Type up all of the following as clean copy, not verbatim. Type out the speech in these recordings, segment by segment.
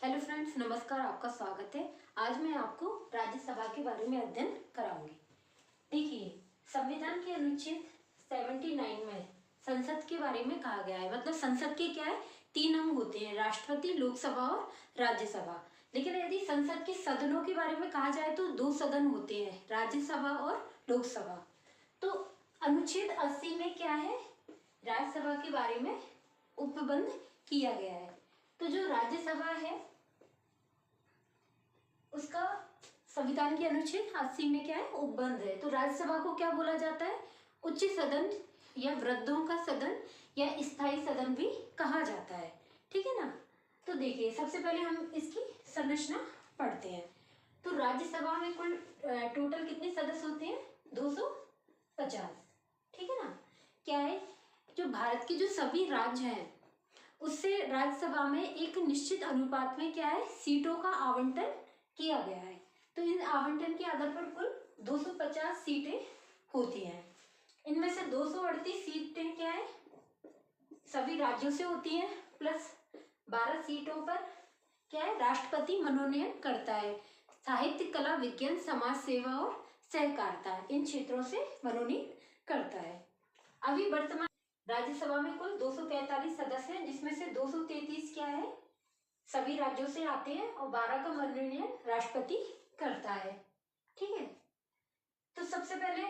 Hello friends, नमस्कार। आपका स्वागत है। आज मैं आपको राज्यसभा के बारे में अध्ययन कराऊंगी। देखिए, संविधान के अनुच्छेद 79 में संसद के बारे में कहा गया है। मतलब संसद के क्या है, 3 अंग होते हैं, राष्ट्रपति, लोकसभा और राज्यसभा। लेकिन यदि संसद के सदनों के बारे में कहा जाए तो 2 सदन होते हैं, राज्यसभा और लोकसभा। तो अनुच्छेद 80 में क्या है, राज्यसभा के बारे में उपबंध किया गया है। तो जो राज्यसभा है उसका संविधान के अनुच्छेद 80 में क्या है, उपबंध है। तो राज्यसभा को क्या बोला जाता है, उच्च सदन या वृद्धों का सदन या स्थायी सदन भी कहा जाता है। ठीक है ना। तो देखिए, सबसे पहले हम इसकी संरचना पढ़ते हैं। तो राज्यसभा में कुल टोटल कितने सदस्य होते हैं, 250। ठीक है ना। क्या है, जो भारत के जो सभी राज्य हैं उससे राज्यसभा में एक निश्चित अनुपात में क्या है, सीटों का आवंटन किया गया है। तो इन आवंटन के आधार पर कुल 250 सीटें होती हैं। इनमें से 238 सीटें क्या है, सभी राज्यों से होती हैं, प्लस 12 सीटों पर क्या है, राष्ट्रपति मनोनयन करता है। साहित्य, कला, विज्ञान, समाज सेवा और सहकारिता, इन क्षेत्रों से मनोनीत करता है। अभी वर्तमान राज्यसभा में कुल 243 सदस्य हैं, जिसमें से 233 क्या है, सभी राज्यों से आते हैं और 12 का मनोनयन राष्ट्रपति करता है। ठीक है। तो सबसे पहले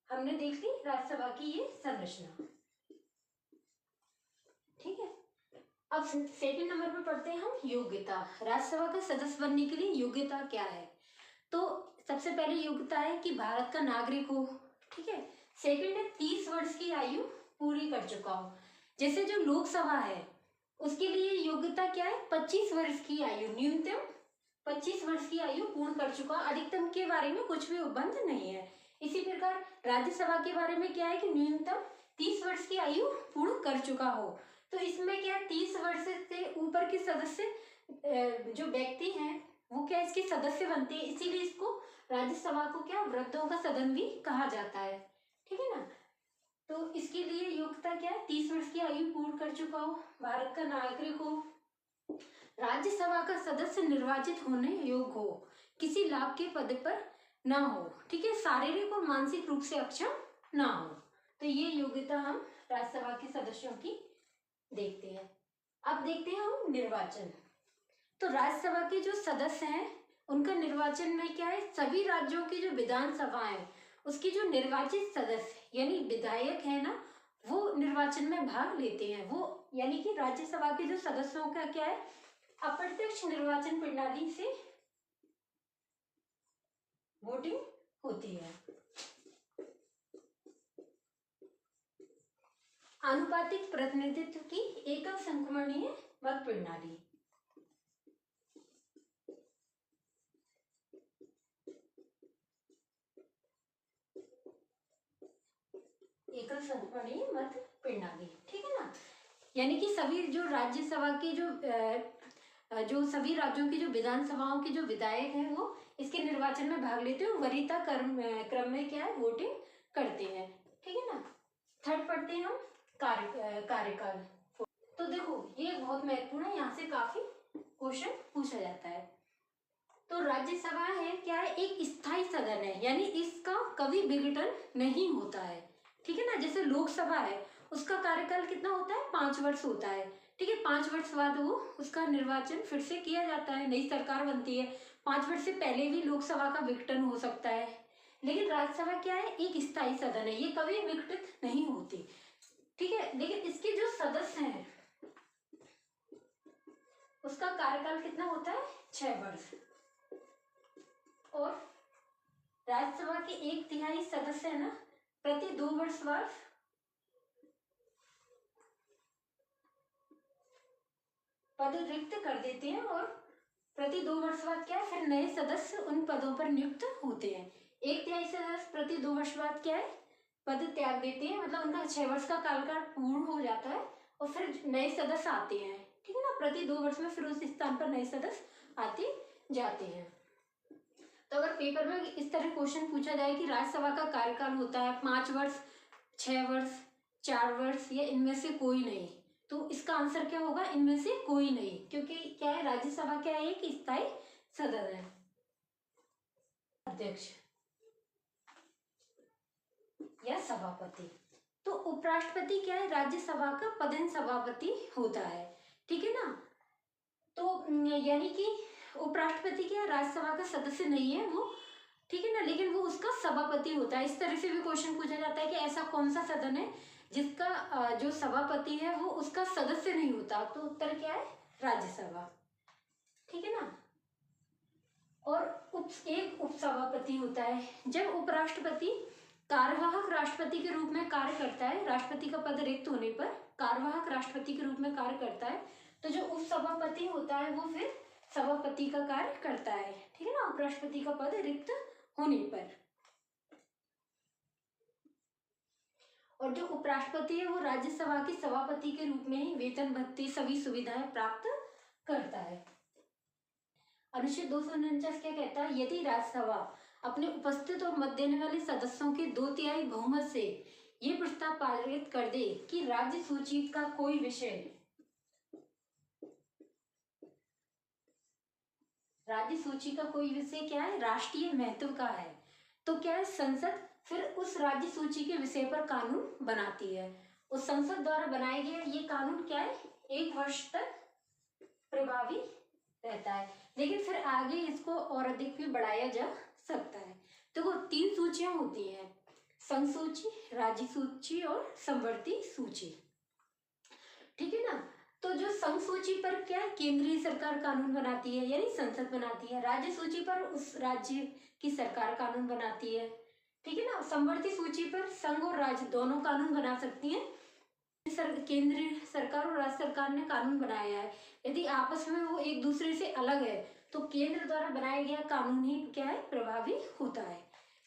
हमने देख ली राज्यसभा की ये संरचना। ठीक है। अब सेकंड नंबर पर पढ़ते हैं हम योग्यता। राज्यसभा का सदस्य बनने के लिए योग्यता क्या है। तो सबसे पहले योग्यता है कि भारत का नागरिक हो। ठीक है। सेकंड है 30 वर्ष की आयु पूरी कर चुका हो। जैसे जो लोकसभा है उसके लिए योग्यता क्या है, 25 वर्ष की आयु, न्यूनतम 25 वर्ष की आयु पूर्ण कर चुका। अधिकतम के बारे में कुछ भी उपबंध नहीं है। इसी प्रकार राज्यसभा के बारे में क्या है कि न्यूनतम 30 वर्ष की आयु पूर्ण कर चुका हो। तो इसमें क्या है, 30 वर्ष से ऊपर के सदस्य जो व्यक्ति हैं वो क्या इसके सदस्य बनते हैं। इसीलिए इसको राज्यसभा को क्या, वृद्धों का सदन भी कहा जाता है। ठीक है ना। तो इसके लिए योग्यता क्या है, 30 वर्ष की आयु पूर्ण कर चुका हो, भारत का नागरिक हो, राज्यसभा का सदस्य निर्वाचित होने योग्य हो, किसी लाभ के पद पर ना हो। ठीक है। शारीरिक और मानसिक रूप से अक्षम ना हो। तो ये योग्यता हम राज्यसभा के सदस्यों की देखते हैं। अब देखते हैं हम निर्वाचन। तो राज्यसभा के जो सदस्य हैं उनका निर्वाचन में क्या है, सभी राज्यों की जो विधानसभा है उसके जो निर्वाचित सदस्य यानी विधायक है ना, वो निर्वाचन में भाग लेते हैं। वो यानी कि राज्यसभा के जो सदस्यों का क्या है, अप्रत्यक्ष निर्वाचन प्रणाली से वोटिंग होती है। आनुपातिक प्रतिनिधित्व की एकल संक्रमणीय मत प्रणाली। एकल संक्रमणीय मत प्रणाली। ठीक है ना। यानी कि सभी जो राज्यसभा के जो सभी राज्यों की जो विधानसभाओं के जो विधायक हैं वो इसके निर्वाचन में भाग लेते हैं, वरीयता क्रम में क्या है, वोटिंग करते हैं। ठीक है ना। थर्ड पढ़ते हैं हम कार्यकाल। तो देखो ये बहुत महत्वपूर्ण है, यहाँ से काफी क्वेश्चन पूछा जाता है। तो राज्यसभा है क्या है, एक स्थायी सदन है, यानी इसका कभी विघटन नहीं होता है। ठीक है ना। जैसे लोकसभा है उसका कार्यकाल कितना होता है, 5 वर्ष होता है। ठीक है। 5 वर्ष बाद वो उसका निर्वाचन फिर से किया जाता है, नई सरकार बनती है। 5 वर्ष से पहले भी लोकसभा का विघटन हो सकता है। लेकिन राज्यसभा क्या है, एक स्थायी सदन है, ये कभी विघटित नहीं होती। ठीक है। लेकिन इसके जो सदस्य हैं उसका कार्यकाल कितना होता है, 6 वर्ष। और राज्यसभा के 1/3 सदस्य है ना, प्रति 2 वर्ष बाद पद रिक्त कर देते हैं और प्रति 2 वर्ष बाद क्या है, फिर नए सदस्य उन पदों पर नियुक्त होते हैं। 1/3 सदस्य प्रति 2 वर्ष बाद क्या है, पद त्याग देते हैं, मतलब उनका 6 वर्ष का कार्यकाल पूर्ण हो जाता है और फिर नए सदस्य आते हैं। ठीक है ना। प्रति 2 वर्ष में फिर उस स्थान पर नए सदस्य आते जाते हैं। तो अगर पेपर में इस तरह क्वेश्चन पूछा जाए कि राज्यसभा का कार्यकाल होता है 5 वर्ष, 6 वर्ष, 4 वर्ष या इनमें से कोई नहीं, तो इसका आंसर क्या होगा, इनमें से कोई नहीं। क्योंकि क्या है, राज्यसभा क्या है, एक स्थायी सदन है। अध्यक्ष या सभापति। तो उपराष्ट्रपति क्या है, राज्यसभा का पदेन सभापति होता है, ठीक है ना। तो यानी कि उपराष्ट्रपति क्या है, राज्यसभा का सदस्य नहीं है वो, ठीक है ना, लेकिन वो उसका सभापति होता है। इस तरह से भी क्वेश्चन पूछा जाता है कि ऐसा कौन सा सदन है जिसका जो सभापति है वो उसका सदस्य नहीं होता, तो उत्तर क्या है, राज्यसभा, ठीक है ना। और एक उपसभापति होता है। जब उपराष्ट्रपति कार्यवाहक राष्ट्रपति के रूप में कार्य करता है, राष्ट्रपति का पद रिक्त होने पर कार्यवाहक राष्ट्रपति के रूप में कार्य करता है, तो जो उपसभापति होता है वो फिर सभापति का कार्य करता है, ठीक है ना, उपराष्ट्रपति का पद रिक्त होने पर। और जो उपराष्ट्रपति है वो राज्यसभा के सभापति के रूप में ही वेतन भत्ते सभी सुविधाएं प्राप्त करता है। अनुच्छेद 249 क्या कहता है, यदि राज्यसभा अपने उपस्थित और मत देने वाले सदस्यों के 2/3 बहुमत से ये प्रस्ताव पारित कर दे कि राज्य सूची का कोई विषय क्या है, राष्ट्रीय महत्व का है, तो क्या है, संसद फिर उस राज्य सूची के विषय पर कानून बनाती है। उस संसद द्वारा बनाए गए ये कानून क्या है, 1 वर्ष तक प्रभावी रहता है, लेकिन फिर आगे इसको और अधिक भी बढ़ाया जा सकता है। तो वो 3 सूचियां होती हैं, संघ सूची, राज्य सूची और समवर्ती सूची, ठीक है ना। तो जो संघ सूची पर क्या है, केंद्रीय सरकार कानून बनाती है, यानी संसद बनाती है। राज्य सूची पर उस राज्य की सरकार कानून बनाती है, ठीक है ना। समवर्ती सूची पर संघ और राज्य दोनों कानून बना सकती हैं। केंद्रीय सरकार और राज्य सरकार ने कानून बनाया है, यदि आपस में वो एक दूसरे से अलग है तो केंद्र द्वारा बनाया गया कानून ही क्या है, प्रभावी होता है।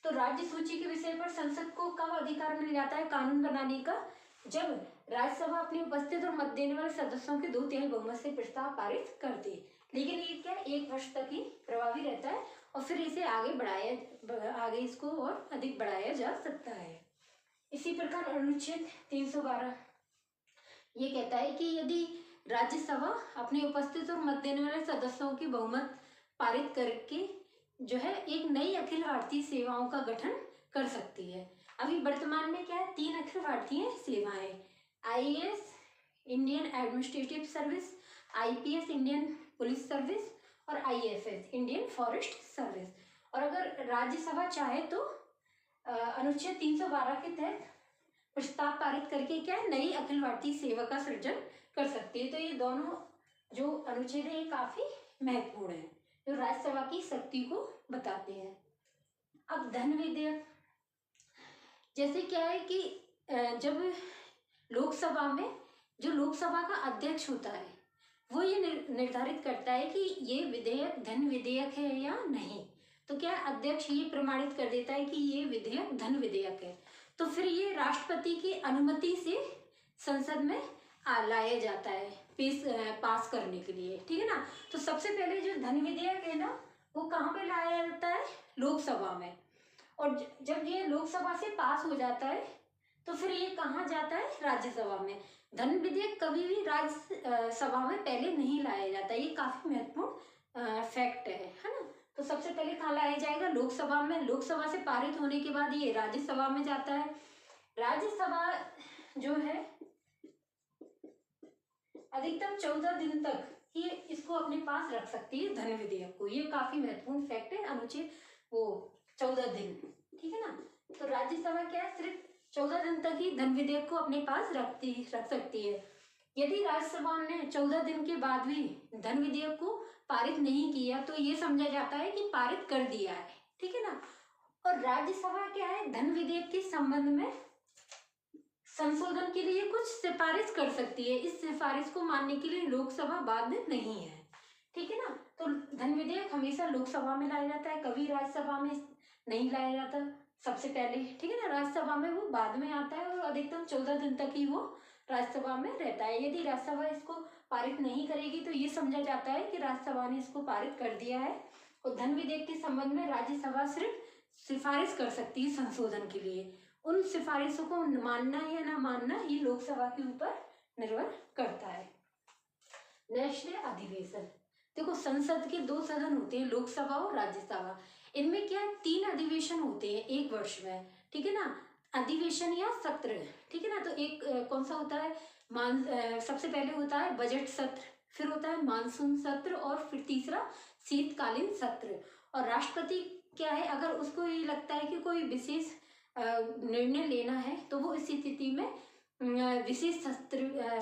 तो राज्य सूची के विषय पर संसद को कब अधिकार मिल जाता है कानून बनाने का, जब राज्यसभा अपनी उपस्थित और मत देने वाले सदस्यों के 2/3 बहुमत से प्रस्ताव पारित करती है, लेकिन ये क्या 1 वर्ष तक ही प्रभावी रहता है और फिर इसे आगे इसको और अधिक बढ़ाया जा सकता है। इसी प्रकार अनुच्छेद 312 ये कहता है कि यदि राज्यसभा अपने उपस्थित और मत देने वाले सदस्यों की बहुमत पारित करके जो है एक नई अखिल भारतीय सेवाओं का गठन कर सकती है। अभी वर्तमान में क्या है, 3 अखिल भारतीय सेवाएं, IAS Indian administrative service, IPS Indian police service और IFS इंडियन फॉरेस्ट सर्विस। और अगर राज्यसभा चाहे तो अनुच्छेद 312 के तहत प्रस्ताव पारित करके क्या है, नई अखिल भारतीय सेवा का सृजन कर सकती है। तो ये दोनों जो अनुच्छेद है ये काफी महत्वपूर्ण है, जो राज्यसभा की शक्ति को बताते हैं। अब धन विधेयक, जैसे क्या है कि जब लोकसभा में जो लोकसभा का अध्यक्ष होता है वो ये निर्धारित करता है कि ये विधेयक धन विधेयक है या नहीं, तो क्या अध्यक्ष ये प्रमाणित कर देता है कि ये विधेयक धन विधेयक है, तो फिर ये राष्ट्रपति की अनुमति से संसद में लाया जाता है पास करने के लिए, ठीक है ना। तो सबसे पहले जो धन विधेयक है ना वो कहाँ पे लाया जाता है, लोकसभा में, और जब ये लोकसभा से पास हो जाता है तो फिर ये कहाँ जाता है, राज्यसभा में। धन विधेयक कभी भी राज्यसभा में पहले नहीं लाया जाता, ये काफी महत्वपूर्ण फैक्ट है ना। तो सबसे पहले कहाँ लाया जाएगा, लोकसभा में, लोकसभा से पारित होने के बाद ये राज्यसभा में जाता है। राज्यसभा जो है अधिकतम 14 दिन तक ये इसको अपने पास रख सकती है धन विधेयक को, ये काफी महत्वपूर्ण फैक्ट है, अनुच्छेद वो 14 दिन, ठीक है ना। तो राज्यसभा क्या है, सिर्फ 14 दिन तक ही धन विधेयक को अपने पास रख सकती है। यदि राज्यसभा ने 14 दिन के बाद भी धन विधेयक को पारित नहीं किया तो ये समझा जाता है कि पारित कर दिया है, ठीक है ना। और राज्यसभा क्या है, धन विधेयक के संबंध में संशोधन के लिए कुछ सिफारिश कर सकती है, इस सिफारिश को मानने के लिए लोकसभा बाध्य नहीं है, ठीक है ना। तो धन विधेयक हमेशा लोकसभा में लाया जाता है, कभी राज्यसभा में नहीं लाया जाता सबसे पहले, ठीक है ना। राज्यसभा में वो बाद में आता है और अधिकतम 14 दिन तक ही वो राज्यसभा में रहता है। यदि राज्यसभा इसको पारित नहीं करेगी तो ये समझा जाता है कि राज्यसभा ने इसको पारित कर दिया है। और धन विधेयक के संबंध में राज्यसभा सिर्फ सिफारिश कर सकती है संशोधन के लिए, उन सिफारिशों को मानना या ना मानना ये लोकसभा के ऊपर निर्भर करता है। नेक्स्ट है अधिवेशन। देखो संसद के दो सदन होते हैं, लोकसभा और राज्यसभा। इनमें क्या है, 3 अधिवेशन होते हैं एक वर्ष में, ठीक है ना, अधिवेशन या सत्र, ठीक है ना। तो एक कौन सा होता है, सबसे पहले होता है बजट सत्र, फिर होता है मानसून सत्र, और फिर तीसरा शीतकालीन सत्र। और राष्ट्रपति क्या है, अगर उसको ये लगता है कि कोई विशेष निर्णय लेना है तो वो इस स्थिति में विशेष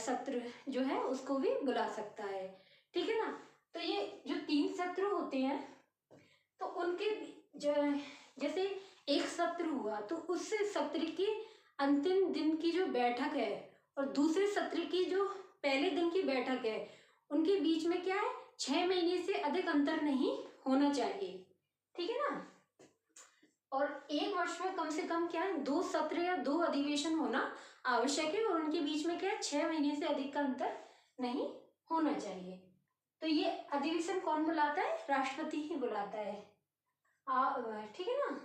सत्र जो है उसको भी बुला सकता है, ठीक है ना। तो ये जो 3 सत्र होते हैं, तो उनके जैसे एक सत्र हुआ तो उस सत्र के अंतिम दिन की जो बैठक है और दूसरे सत्र की जो पहले दिन की बैठक है, उनके बीच में क्या है, 6 महीने से अधिक अंतर नहीं होना चाहिए, ठीक है ना। और एक वर्ष में कम से कम क्या है, 2 सत्र या 2 अधिवेशन होना आवश्यक है, और उनके बीच में क्या है, 6 महीने से अधिक का अंतर नहीं होना चाहिए। तो ये अधिवेशन कौन बुलाता है, राष्ट्रपति ही बुलाता है, ठीक है ना।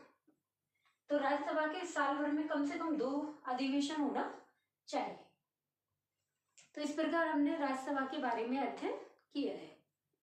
तो राज्यसभा के साल भर में कम से कम 2 अधिवेशन होना चाहिए। तो इस प्रकार हमने राज्यसभा के बारे में अध्ययन किया है।